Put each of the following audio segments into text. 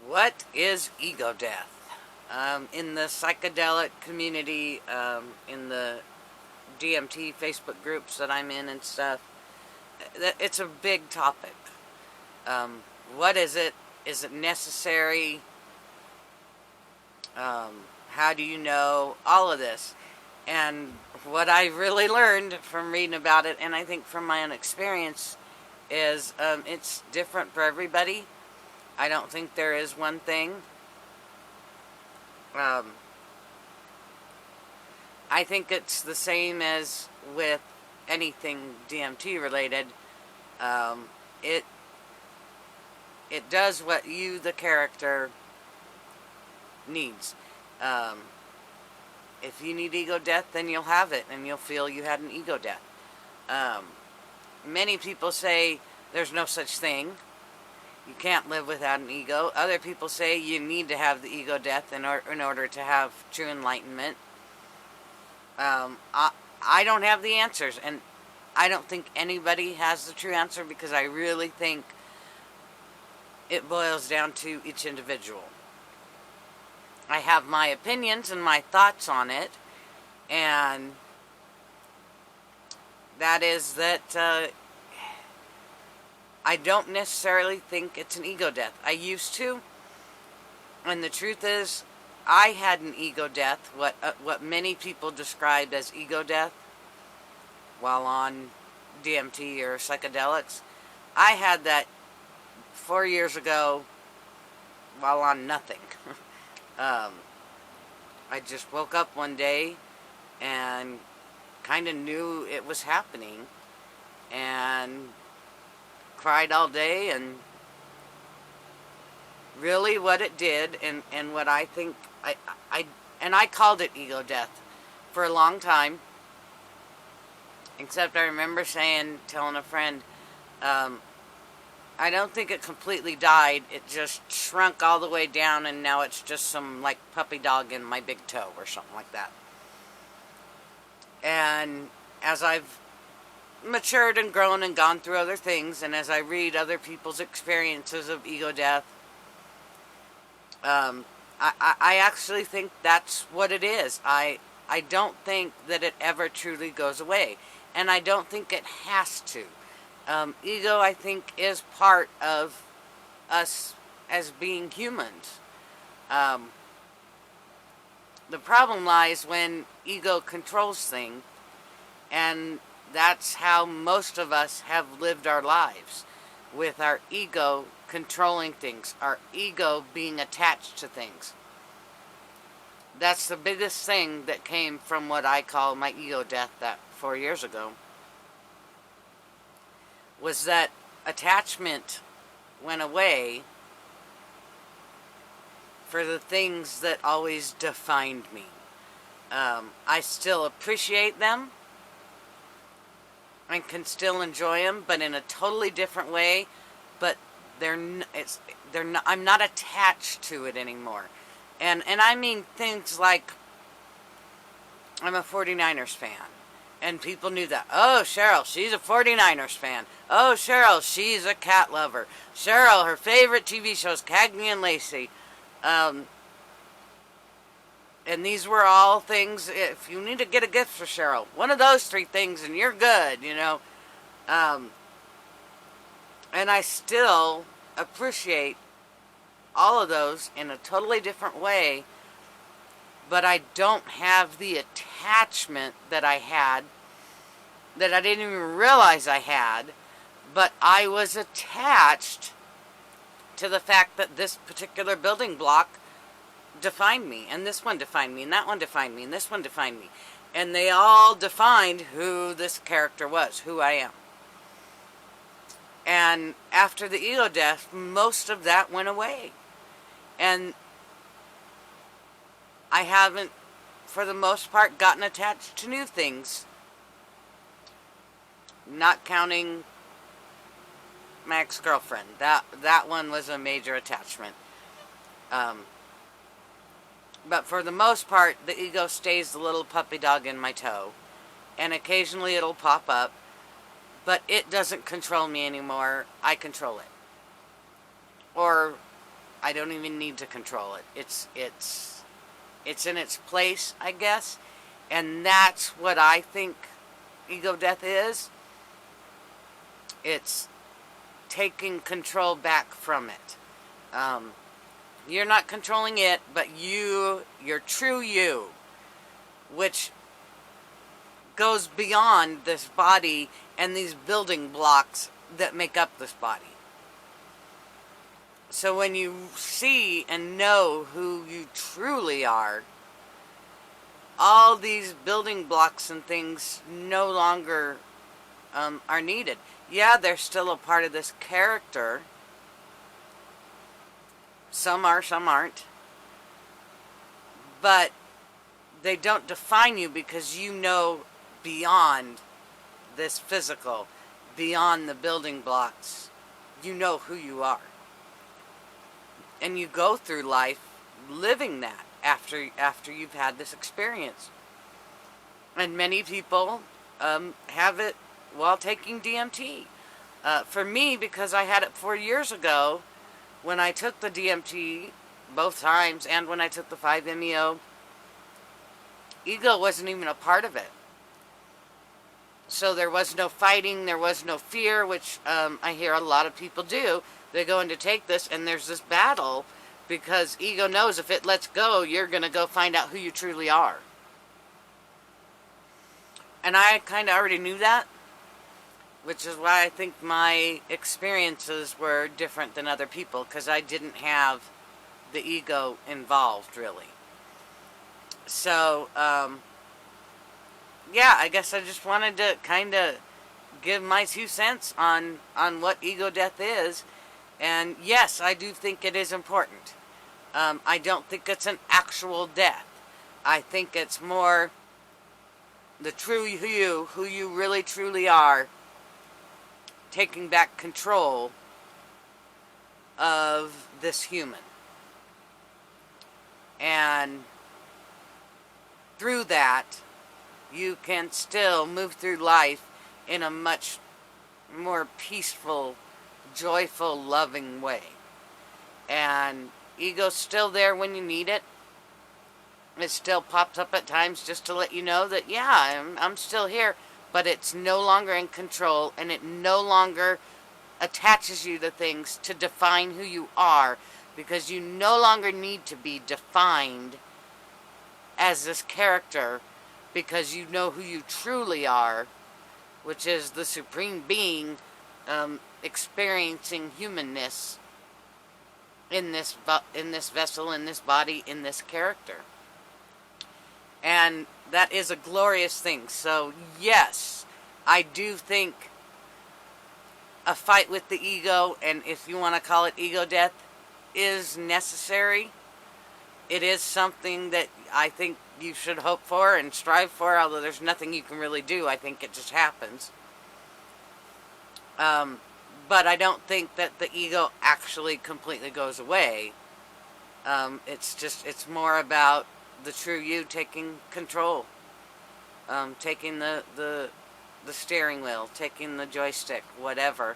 What is ego death? In the psychedelic community, in the DMT Facebook groups that I'm in and stuff, it's a big topic. What is it? Is it necessary? How do you know? All of this. And what I really learned from reading about it, and I think from my own experience, is it's different for everybody. I don't think there is one thing. I think it's the same as with anything DMT related. It does what you, the character, needs. If you need ego death, then you'll have it, and you'll feel you had an ego death. Many people say there's no such thing. You can't live without an ego. Other people say you need to have the ego death in order to have true enlightenment. I don't have the answers, and I don't think anybody has the true answer, because I really think it boils down to each individual. I have my opinions and my thoughts on it, and that is that I don't necessarily think it's an ego death. I used to, and the truth is, I had an ego death, what many people described as ego death, while on DMT or psychedelics. I had that 4 years ago while on nothing. I just woke up one day and kind of knew it was happening, and cried all day, and really what it did, and what I think, I called it ego death for a long time, except I remember telling a friend, I don't think it completely died. It just shrunk all the way down, and now it's just some, like, puppy dog in my big toe or something like that. And as I've matured and grown and gone through other things, and as I read other people's experiences of ego death, I actually think that's what it is. I don't think that it ever truly goes away, and I don't think it has to. Ego, I think, is part of us as being humans. The problem lies when ego controls things, and that's how most of us have lived our lives, with our ego controlling things, our ego being attached to things. That's the biggest thing that came from what I call my ego death that 4 years ago, was that attachment went away for the things that always defined me. I still appreciate them and can still enjoy them, but in a totally different way. But I'm not attached to it anymore. And I mean things like, I'm a 49ers fan. And people knew that. Oh, Cheryl, she's a 49ers fan. Oh, Cheryl, she's a cat lover. Cheryl, her favorite TV show is Cagney and Lacey. And these were all things, if you need to get a gift for Cheryl, one of those three things and you're good, you know. And I still appreciate all of those in a totally different way, but I don't have the attachment that I had, that I didn't even realize I had, but I was attached to the fact that this particular building block defined me, and this one defined me, and that one defined me, and this one defined me. And they all defined who this character was, who I am. And after the ego death, most of that went away. And I haven't, for the most part, gotten attached to new things. Not counting my ex-girlfriend. That one was a major attachment. But for the most part, the ego stays the little puppy dog in my toe. And occasionally it'll pop up. But it doesn't control me anymore. I control it. Or I don't even need to control it. It's in its place, I guess. And that's what I think ego death is. It's taking control back from it. You're not controlling it, but your true you, which goes beyond this body and these building blocks that make up this body. So when you see and know who you truly are, all these building blocks and things no longer are needed. Yeah, they're still a part of this character. Some are, some aren't. But they don't define you because you know beyond this physical, beyond the building blocks. You know who you are. And you go through life living that after you've had this experience. And many people have it while taking DMT. For me, because I had it 4 years ago, when I took the DMT, both times, and when I took the 5-MeO, ego wasn't even a part of it. So there was no fighting, there was no fear, which I hear a lot of people do. They go in to take this, and there's this battle, because ego knows if it lets go, you're going to go find out who you truly are. And I kind of already knew that, which is why I think my experiences were different than other people, because I didn't have the ego involved, really. So, yeah, I guess I just wanted to kind of give my 2 cents on what ego death is. And yes, I do think it is important. I don't think it's an actual death. I think it's more the true you, who you really truly are, taking back control of this human. And through that, you can still move through life in a much more peaceful, joyful, loving way. And ego's still there when you need it. It still pops up at times just to let you know that, yeah, I'm still here. But it's no longer in control, and it no longer attaches you to things to define who you are, because you no longer need to be defined as this character, because you know who you truly are, which is the Supreme Being experiencing humanness in this vessel, in this body, in this character. And that is a glorious thing. So, yes, I do think a fight with the ego, and if you want to call it ego death, is necessary. It is something that I think you should hope for and strive for, although there's nothing you can really do. I think it just happens. But I don't think that the ego actually completely goes away. It's more about the true you taking control, taking the steering wheel, taking the joystick, whatever,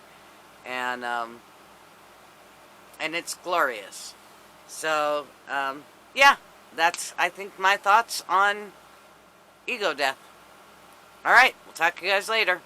and it's glorious. So yeah, that's, I think, my thoughts on ego death. All right, we'll talk to you guys later.